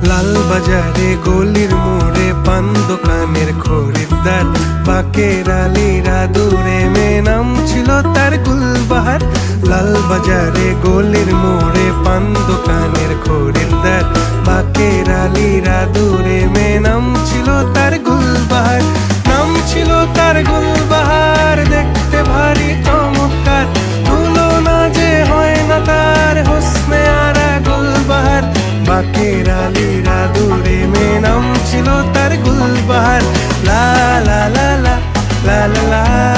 লাল বাজারে গলির মোড়ে পান দোকানের খরিদ্দার, বাকের আলীরা দূরে মেয়ে নাম ছিল তার গুলবাহার। লাল বাজারে গলির মোড়ে পান দোকানের খরিদ্দার, বাকের আলীরা দূরে মেয়ে নাম ছিল তার গুলবাহার। নাম ছিল তার গুলবাহার, দেখতে ভারী চমৎকার, তুলনা যে হয় না তার হোসনে আরা গুলবাহার। বাকের আলীরা দূরে মেয়ে নাম ছিল তার গুলবাহার। লা লা লা লা লা লা লা।